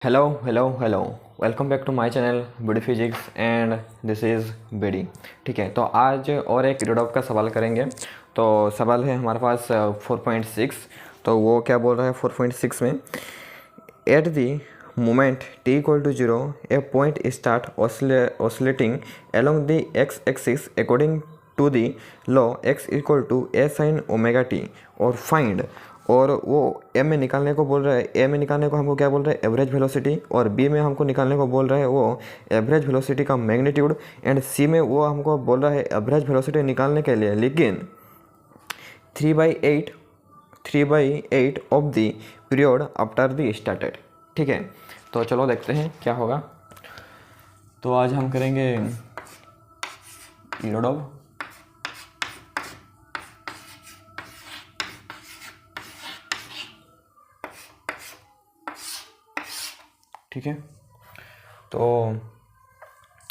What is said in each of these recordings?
Hello welcome back to my channel BD physics and this is BD. ठीक है, तो आज और एक रीडआउट का सवाल करेंगे। तो सवाल है हमारे पास 4.6। तो वो क्या बोल रहा है 4.6 में, at the moment t equal to 0 a point start oscillating along the x axis according to the law x equal to A sine omega t और फाइंड। और वो ए में निकालने को बोल रहा है, ए में निकालने को हमको क्या बोल रहा है एवरेज वेलोसिटी, और बी में हमको निकालने को बोल रहा है वो एवरेज वेलोसिटी का मैग्नीट्यूड, एंड सी में वो हमको बोल रहा है एवरेज वेलोसिटी निकालने के लिए लेकिन 3/8 of the period after the started. ठीक है, तो चलो देखते हैं क्या होगा। तो आज हम करेंगे रीडआउट। ठीक है, तो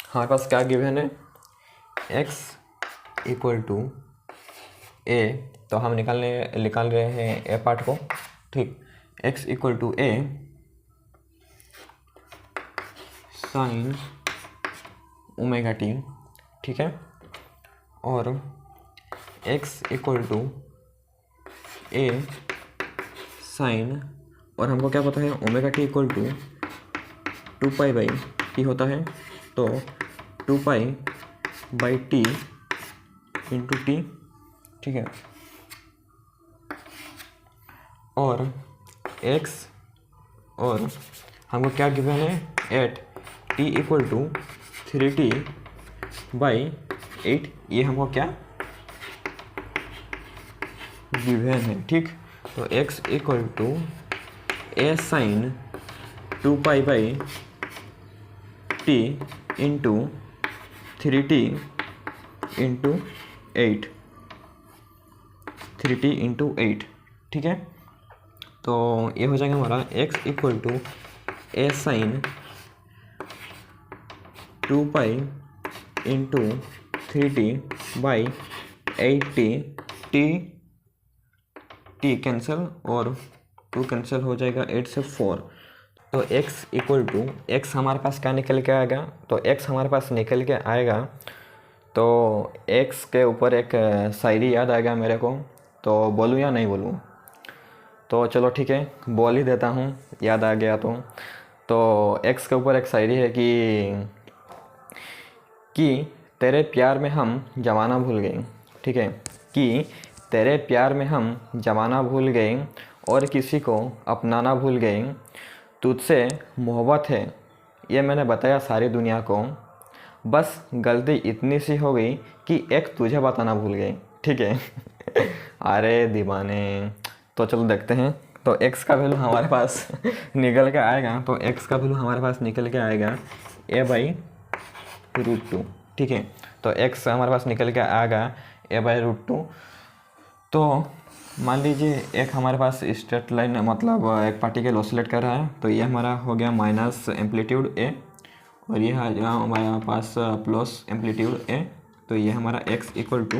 हमारे पास क्या गिवन है, x इक्वल टू ए। तो हम निकाल रहे हैं ए पार्ट को। ठीक, x equal to A sine omega t. ठीक है, और x equal to A sine, और हमको क्या पता है omega T equal to 2π/t होता है, तो 2π/t इंटू टी। ठीक है, और x, और हमको क्या गिवन है eight t equal to 3t/8, ये हमको क्या गिवन है। ठीक, तो x equal to A sine 2π/t into 3t into 8, 3t into 8। ठीक है, तो ये हो जाएगा हमारा x equal to A sine 2π into 3t/8t, T cancel और 2 कैंसिल हो जाएगा, 8 से 4। तो x इक्वल टू एक्स हमारे पास क्या निकल के आएगा, तो x हमारे पास निकल के आएगा, तो x के ऊपर एक शायरी याद आएगा मेरे को, तो बोलूँ या नहीं बोलूँ? तो चलो ठीक है, बोल ही देता हूँ, याद आ गया तो x के ऊपर एक शायरी है कि तेरे प्यार में हम जमाना भूल गए। ठीक है, कि तेरे प्यार में हम जमाना भूल गए और किसी को अपनाना भूल गए, तुझसे मोहब्बत है ये मैंने बताया सारी दुनिया को, बस गलती इतनी सी हो गई कि एक तुझे बताना भूल गई। ठीक है अरे दीवाने। तो चलो देखते हैं, तो x का वैल्यू हमारे पास निकल के आएगा, तो x का वैल्यू हमारे पास निकल के आएगा a/√2। ठीक है, तो x हमारे पास निकल के आएगा a/√2। तो मान लीजिए एक हमारे पास स्ट्रेट लाइन, मतलब एक पार्टिकल ऑसिलेट कर रहा है, तो ये हमारा हो गया माइनस एम्पलीट्यूड ए, और ये हमारे पास प्लस एम्पलीट्यूड ए, तो ये हमारा x equal to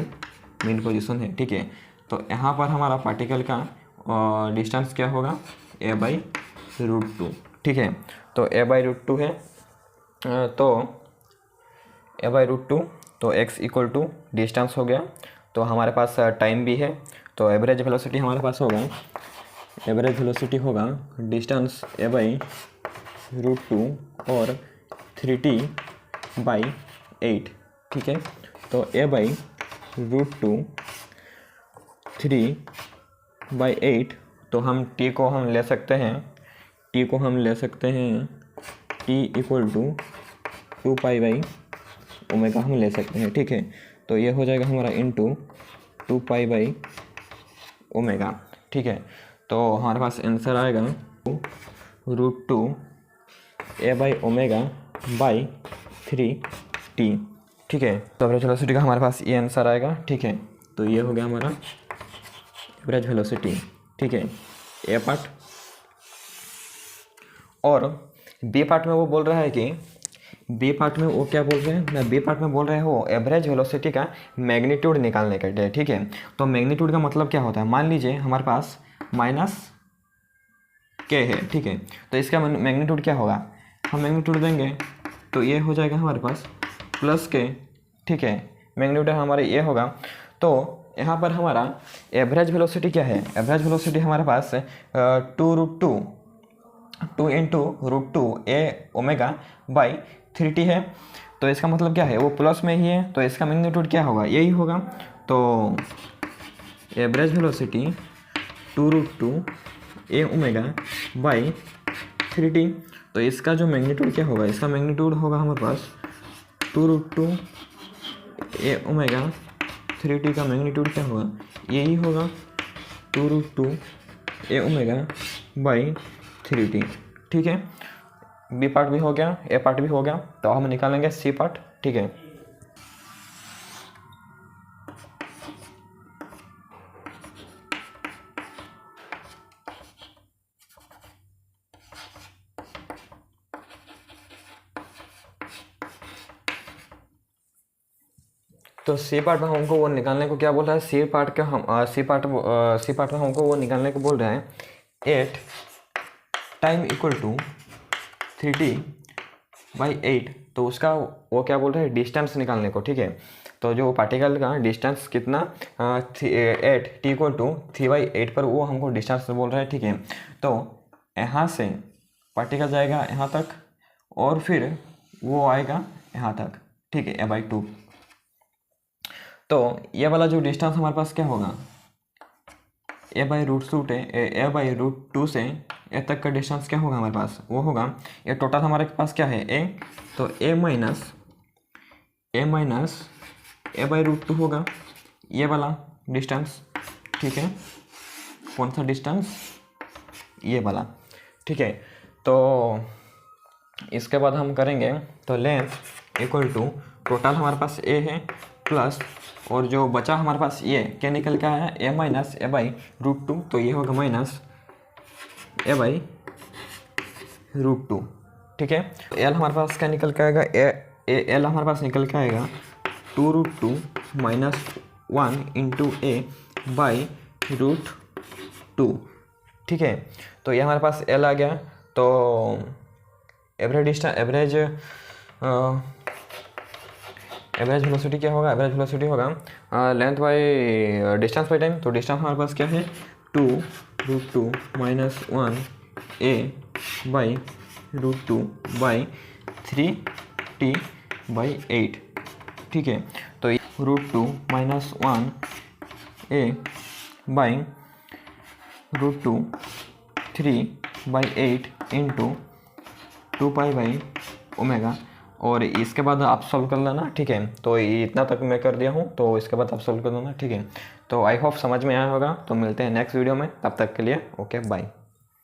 mean position है। ठीक है, तो यहाँ पर हमारा पार्टिकल का डिस्टेंस क्या होगा a/√2। ठीक है, तो a/√2 है, तो a/√2, तो x इक्वल टू डिस्टेंस हो गया, तो हमारे पास टाइम भी है, तो एवरेज वेलोसिटी हमारे पास होगा, एवरेज वेलोसिटी होगा डिस्टेंस a/√2 और 3t/8। ठीक है, तो a/√2 3/8, तो हम t को हम ले सकते हैं, t इक्वल टू 2π/ω हम ले सकते हैं। ठीक है, तो ये हो जाएगा हमारा इंटू 2π/ω। ठीक है, तो हमारे पास आंसर आएगा √2 a/ω/3t। ठीक है, तो एवरेज वेलोसिटी का हमारे पास ये आंसर आएगा। ठीक है, तो ये हो गया हमारा एवरेज वेलोसिटी। ठीक है, ए पार्ट, और बी पार्ट में वो बोल रहा है कि बी पार्ट में वो क्या बोल रहे हैं, बी पार्ट में बोल रहे हैं वो एवरेज वेलोसिटी का मैग्नीट्यूड निकालने के लिए। ठीक है, तो मैग्नीट्यूड का मतलब क्या होता है, मान लीजिए हमारे पास माइनस के है, ठीक है। तो इसका मैग्नीट्यूड क्या होगा, हम मैग्नीट्यूड देंगे तो ये हो जाएगा हमारे पास प्लस के, ठीक है। मैग्नीट्यूड हमारे ये होगा। तो यहाँ पर हमारा एवरेज वेलोसिटी क्या है, एवरेज वेलोसिटी हमारे पास 2 into root two a omega by 3t है। तो इसका मतलब क्या है, वो प्लस में ही है, तो इसका मैग्नीट्यूड क्या होगा, यही होगा। तो average velocity 2√2 A omega by 3t। तो इसका जो मैग्नीट्यूड क्या होगा, इसका मैग्नीट्यूड होगा हमारे पास 2√2 ए ओमेगा 3t का मैग्नीट्यूड क्या होगा, यही होगा 2√2 ए ओमेगा बाई 3t, ठीक है। बी पार्ट भी हो गया, ए पार्ट भी हो गया। तो हम निकालेंगे सी पार्ट, ठीक है। तो सी पार्ट में हमको वो निकालने को क्या बोल रहा है, सी पार्ट में हमको वो निकालने को बोल रहा है 8 टाइम इक्वल टू 3t/8। तो उसका वो क्या बोल रहा है, डिस्टेंस निकालने को, ठीक है। तो जो पार्टिकल का डिस्टेंस कितना 8 t इक्वल टू 3/8 पर वो हमको डिस्टेंस बोल रहा है, ठीक है। तो यहाँ से पार्टिकल जाएगा यहाँ तक और फिर वो आएगा यहाँ तक, ठीक है, a/2। तो ये वाला जो डिस्टेंस हमारे पास क्या होगा, a/√2 से ए तक का डिस्टेंस क्या होगा हमारे पास, वो होगा, ये टोटल हमारे पास क्या है a, तो a माइनस a/√2 होगा ये वाला डिस्टेंस, ठीक है। कौन सा डिस्टेंस, ये वाला, ठीक है। तो इसके बाद हम करेंगे, तो लेंथ इक्वल टू टोटल हमारे पास a है प्लस, और जो बचा हमारे पास ये क्या निकल के आया, a माइनस a/√2। तो ये होगा माइनस a/√2, ठीक है। तो l हमारे पास क्या निकल के आएगा, l हमारे पास निकल के आएगा 2√2 माइनस 1 इंटू a/√2, ठीक है। तो ये हमारे पास l आ गया। तो एवरेज वेलोसिटी क्या होगा, एवरेज वेलोसिटी होगा length by distance by time. तो डिस्टेंस हमारे पास क्या है 2√2 माइनस 1 a/√2 बाई 3t/8, ठीक है। तो √2 माइनस 1 a/√2 3/8 इंटू 2π/ω, और इसके बाद आप सॉल्व कर लेना, ठीक है। तो इतना तक मैं कर दिया हूँ, तो इसके बाद आप सॉल्व कर लेना, ठीक है। तो आई होप समझ में आया होगा। तो मिलते हैं नेक्स्ट वीडियो में, तब तक के लिए ओके बाय।